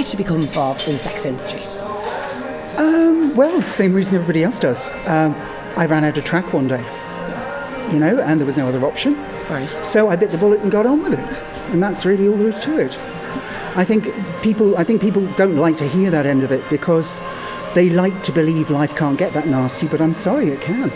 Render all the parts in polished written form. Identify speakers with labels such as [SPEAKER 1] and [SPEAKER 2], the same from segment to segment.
[SPEAKER 1] did you become involved in the sex industry?
[SPEAKER 2] Well, the same reason everybody else does. I ran out of track one day, and there was no other option.
[SPEAKER 1] Right.
[SPEAKER 2] So I bit the bullet and got on with it. And that's really all there is to it. I think people don't like to hear that end of it because they like to believe life can't get that nasty, but I'm sorry, it can.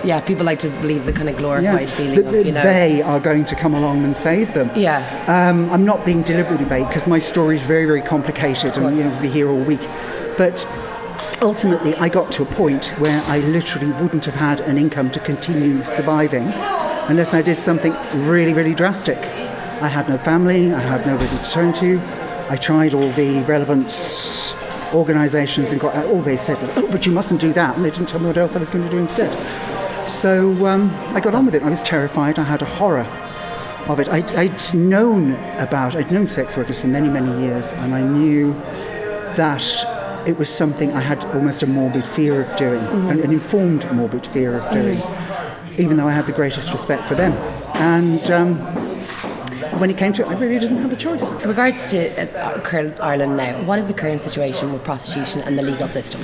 [SPEAKER 1] Yeah, people like to believe the kind of glorified feeling of,
[SPEAKER 2] they are going to come along and save them.
[SPEAKER 1] Yeah.
[SPEAKER 2] I'm not being deliberately vague because my story is very, very complicated and we'll be here all week. But ultimately, I got to a point where I literally wouldn't have had an income to continue surviving unless I did something really, really drastic. I had no family, I had nobody to turn to. I tried all the relevant organisations and got all they said was, oh, but you mustn't do that. And they didn't tell me what else I was going to do instead. So I got on with it. I was terrified. I had a horror of it. I'd known sex workers for many, many years, and I knew that it was something I had almost a morbid fear of doing, an informed morbid fear of doing, even though I had the greatest respect for them. And when it came to it, I really didn't have a choice.
[SPEAKER 1] In regards to current Ireland now, what is the current situation with prostitution and the legal system?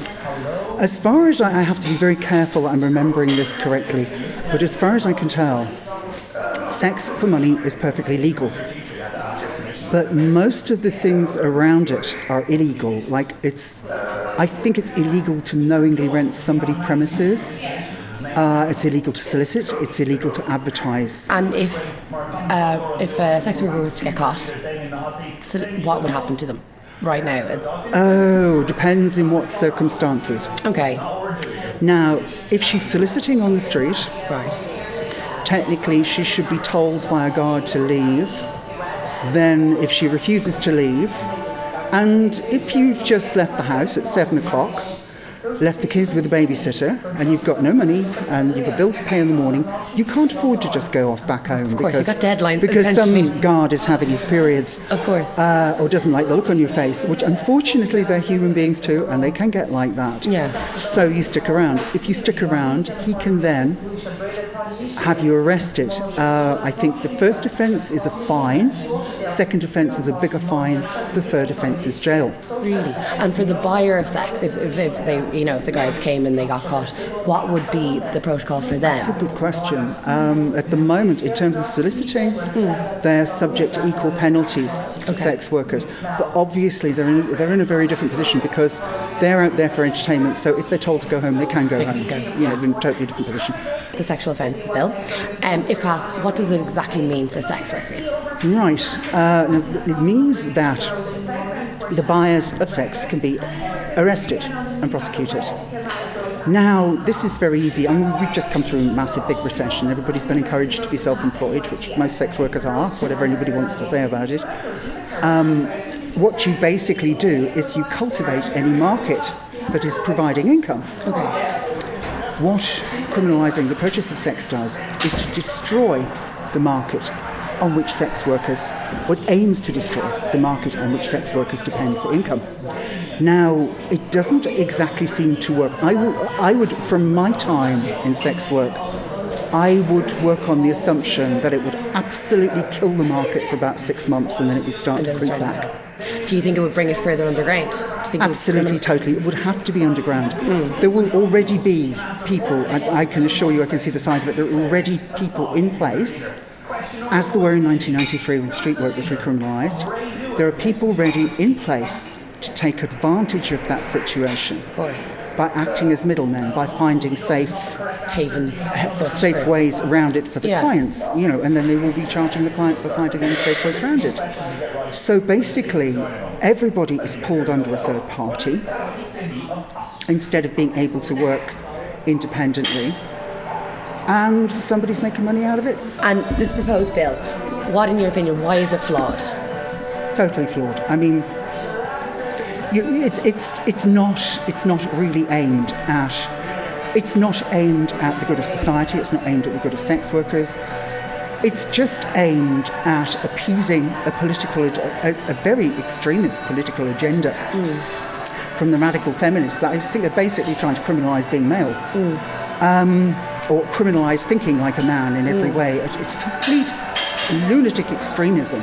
[SPEAKER 2] As far as I have to be very careful I'm remembering this correctly, but as far as I can tell, sex for money is perfectly legal. But most of the things around it are illegal. Like I think it's illegal to knowingly rent somebody premises. It's illegal to solicit. It's illegal to advertise.
[SPEAKER 1] And if a sex worker was to get caught, what would happen to them right now?
[SPEAKER 2] Oh, depends in what circumstances.
[SPEAKER 1] Okay.
[SPEAKER 2] Now, if she's soliciting on the street,
[SPEAKER 1] right,
[SPEAKER 2] technically she should be told by a guard to leave. Then if she refuses to leave, and if you've just left the house at 7 o'clock, left the kids with a babysitter, and you've got no money, and you've a bill to pay in the morning, you can't afford to just go off back home.
[SPEAKER 1] Of course, you've got deadlines.
[SPEAKER 2] Because some guard is having his periods.
[SPEAKER 1] Of course.
[SPEAKER 2] Or doesn't like the look on your face, which unfortunately they're human beings too, and they can get like that.
[SPEAKER 1] Yeah.
[SPEAKER 2] So you stick around. If you stick around, he can then have you arrested. I think the first offence is a fine, second offence is a bigger fine, the third offence is jail.
[SPEAKER 1] Really? And for the buyer of sex, if they, if the guards came and they got caught, what would be the protocol for them?
[SPEAKER 2] That's a good question. At the moment, in terms of soliciting, they're subject to equal penalties to sex workers. But obviously, they're in a very different position because they're out there for entertainment. So if they're told to go home, they can go home. They're in a totally different position.
[SPEAKER 1] The Sexual Offences Bill, if passed, what does it exactly mean for sex workers?
[SPEAKER 2] Right. It means that the buyers of sex can be arrested and prosecuted. Now, this is very easy. We've just come through a massive big recession. Everybody's been encouraged to be self-employed, which most sex workers are, whatever anybody wants to say about it. What you basically do is you cultivate any market that is providing income.
[SPEAKER 1] Okay.
[SPEAKER 2] What criminalising the purchase of sex does is to destroy the market on which sex workers, what aims to destroy the market on which sex workers depend for income. Now, it doesn't exactly seem to work. I would, from my time in sex work, I would work on the assumption that it would absolutely kill the market for about 6 months and then it would start to creep back.
[SPEAKER 1] Do you think it would bring it further underground?
[SPEAKER 2] Absolutely, totally. It would have to be underground. There will already be people, I can assure you, I can see the size of it, there are already people in place, as there were in 1993 when street work was recriminalised. There are people ready in place to take advantage of that situation.
[SPEAKER 1] Of course.
[SPEAKER 2] By acting as middlemen, by finding safe
[SPEAKER 1] havens,
[SPEAKER 2] safe ways around it for the clients, and then they will be charging the clients for finding any safe ways around it. So basically, everybody is pulled under a third party instead of being able to work independently, and somebody's making money out of it.
[SPEAKER 1] And this proposed bill, what, in your opinion, why is it flawed?
[SPEAKER 2] Totally flawed. I mean, it's not really aimed at. It's not aimed at the good of society. It's not aimed at the good of sex workers. It's just aimed at appeasing a very extremist political agenda from the radical feminists. I think they're basically trying to criminalise being male, or criminalise thinking like a man in every way. It's complete lunatic extremism.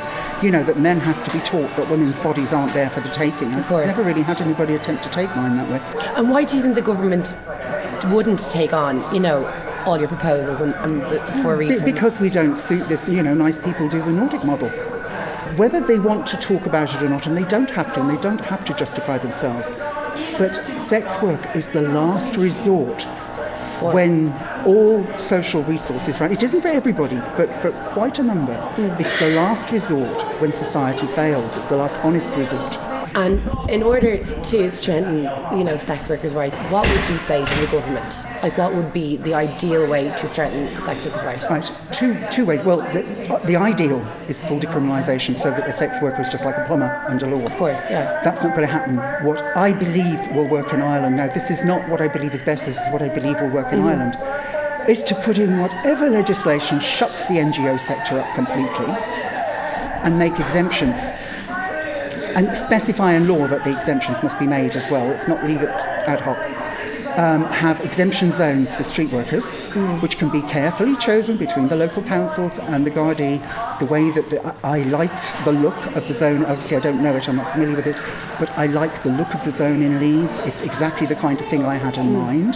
[SPEAKER 2] that men have to be taught that women's bodies aren't there for the taking.
[SPEAKER 1] Of course.
[SPEAKER 2] I've never really had anybody attempt to take mine that way.
[SPEAKER 1] And why do you think the government wouldn't take on, all your proposals for a refund?
[SPEAKER 2] Because we don't suit this, nice people do the Nordic model. Whether they want to talk about it or not, and they don't have to, and they don't have to justify themselves, but sex work is the last resort when all social resources run. It isn't for everybody, but for quite a number. It's the last resort when society fails. It's the last honest resort.
[SPEAKER 1] And in order to strengthen, sex workers' rights, what would you say to the government? Like, what would be the ideal way to strengthen sex workers' rights?
[SPEAKER 2] Right, two ways. Well, the ideal is full decriminalisation, so that a sex worker is just like a plumber under law.
[SPEAKER 1] Of course, yeah.
[SPEAKER 2] That's not going to happen. What I believe will work in Ireland, now this is not what I believe is best, this is what I believe will work in Ireland, is to put in whatever legislation shuts the NGO sector up completely and make exemptions. And specify in law that the exemptions must be made as well. It's not leave it ad hoc. Have exemption zones for street workers, which can be carefully chosen between the local councils and the Gardaí. The way that I like the look of the zone. Obviously, I don't know it. I'm not familiar with it, but I like the look of the zone in Leeds. It's exactly the kind of thing I had in mind.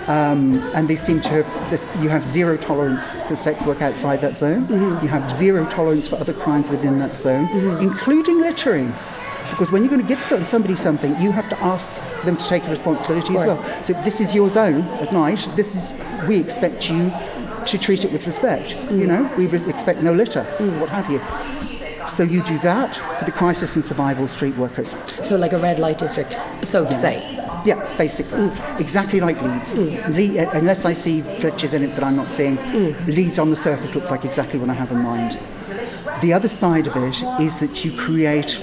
[SPEAKER 2] And they seem to have this. You have zero tolerance for sex work outside that zone. You have zero tolerance for other crimes within that zone, including littering. Because when you're going to give somebody something, you have to ask them to take a responsibility as well. So this is your zone at night. We expect you to treat it with respect. We expect no litter, what have you. So you do that for the crisis and survival street workers.
[SPEAKER 1] So like a red light district, so to say.
[SPEAKER 2] Yeah, basically. Exactly like Leeds. Unless I see glitches in it that I'm not seeing, Leeds on the surface looks like exactly what I have in mind. The other side of it is that you create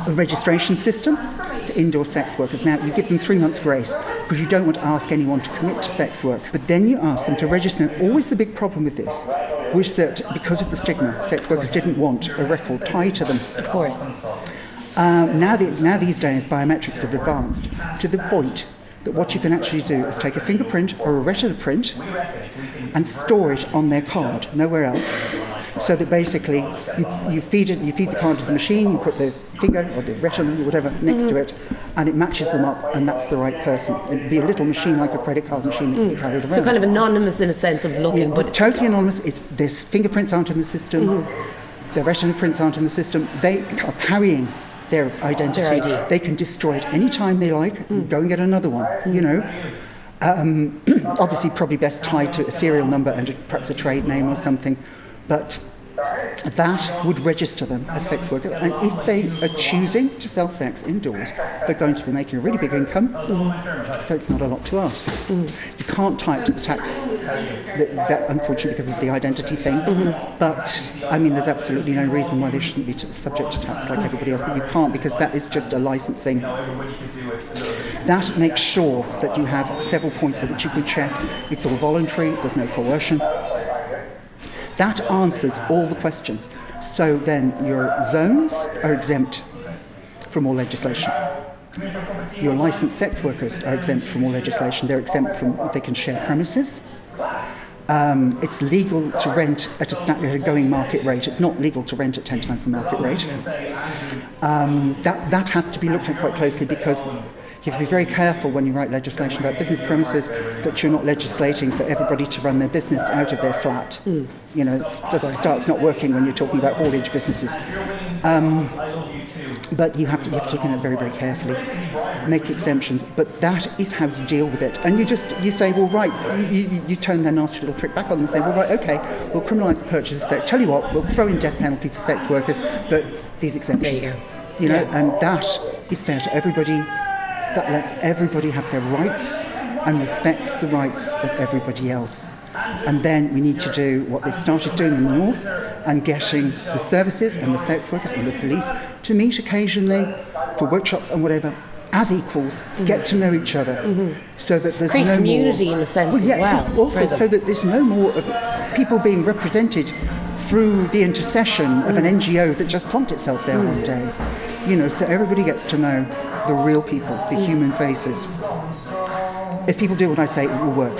[SPEAKER 2] a registration system for indoor sex workers. Now, you give them 3 months' grace because you don't want to ask anyone to commit to sex work. But then you ask them to register. And always the big problem with this was that because of the stigma, sex workers didn't want a record tied to them.
[SPEAKER 1] Of course.
[SPEAKER 2] Now these days, biometrics have advanced to the point that what you can actually do is take a fingerprint or a retina print and store it on their card, nowhere else. So that basically you feed the card to the machine, you put the finger or the retina or whatever next to it, and it matches them up, and that's the right person. It'd be a little machine like a credit card machine that you carried around.
[SPEAKER 1] So kind of anonymous in a sense of looking,
[SPEAKER 2] Yeah,
[SPEAKER 1] but
[SPEAKER 2] it's totally anonymous. Their fingerprints aren't in the system. Their retina prints aren't in the system. They are carrying their identity.
[SPEAKER 1] Their ID.
[SPEAKER 2] They can destroy it any time they like. Go and get another one. Obviously, probably best tied to a serial number and perhaps a trade name or something. But that would register them as sex workers. And if they are choosing to sell sex indoors, they're going to be making a really big income. So it's not a lot to ask. You can't tie it to the tax, that unfortunately, because of the identity thing. But, I mean, there's absolutely no reason why they shouldn't be subject to tax like everybody else. But you can't, because that is just a licensing. That makes sure that you have several points at which you can check. It's all voluntary. There's no coercion. That answers all the questions. So then your zones are exempt from all legislation. Your licensed sex workers are exempt from all legislation. They're exempt from, they can share premises. It's legal to rent at a going market rate. It's not legal to rent at 10 times the market rate. That has to be looked at quite closely, because you have to be very careful when you write legislation about business premises that you're not legislating for everybody to run their business out of their flat. It just starts not working when you're talking about haulage businesses. But you have to look at it very, very carefully, make exemptions. But that is how you deal with it. And you say, well, right, you turn their nasty little trick back on them and say, well, right, okay, we'll criminalise the purchase of sex. Tell you what, we'll throw in death penalty for sex workers, but these exemptions. And that is fair to everybody. That lets everybody have their rights and respects the rights of everybody else. And then we need to do what they started doing in the north, and getting the services and the sex workers and the police to meet occasionally for workshops and whatever as equals, get to know each other, so that there's
[SPEAKER 1] create
[SPEAKER 2] no
[SPEAKER 1] community
[SPEAKER 2] more,
[SPEAKER 1] in a sense as well.
[SPEAKER 2] Also, so that there's no more of people being represented through the intercession of an NGO that just plonked itself there one day. So everybody gets to know the real people, the human faces. If people do what I say, it will work.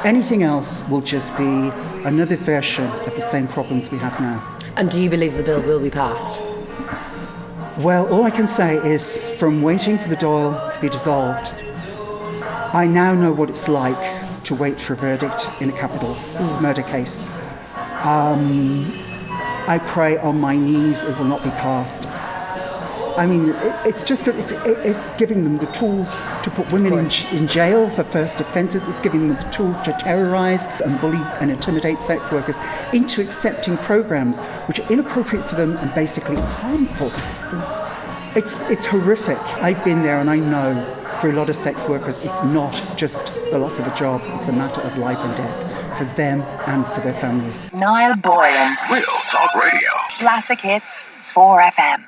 [SPEAKER 2] Anything else will just be another version of the same problems we have now.
[SPEAKER 1] And do you believe the bill will be passed?
[SPEAKER 2] Well, all I can say is, from waiting for the Dáil to be dissolved, I now know what it's like to wait for a verdict in a capital murder case. I pray on my knees it will not be passed. I mean, it's giving them the tools to put women in jail for first offences. It's giving them the tools to terrorise and bully and intimidate sex workers into accepting programmes which are inappropriate for them and basically harmful. It's horrific. I've been there and I know for a lot of sex workers it's not just the loss of a job, it's a matter of life and death for them and for their families.
[SPEAKER 3] Niall Boylan.
[SPEAKER 4] Real Talk Radio.
[SPEAKER 3] Classic Hits, 4FM.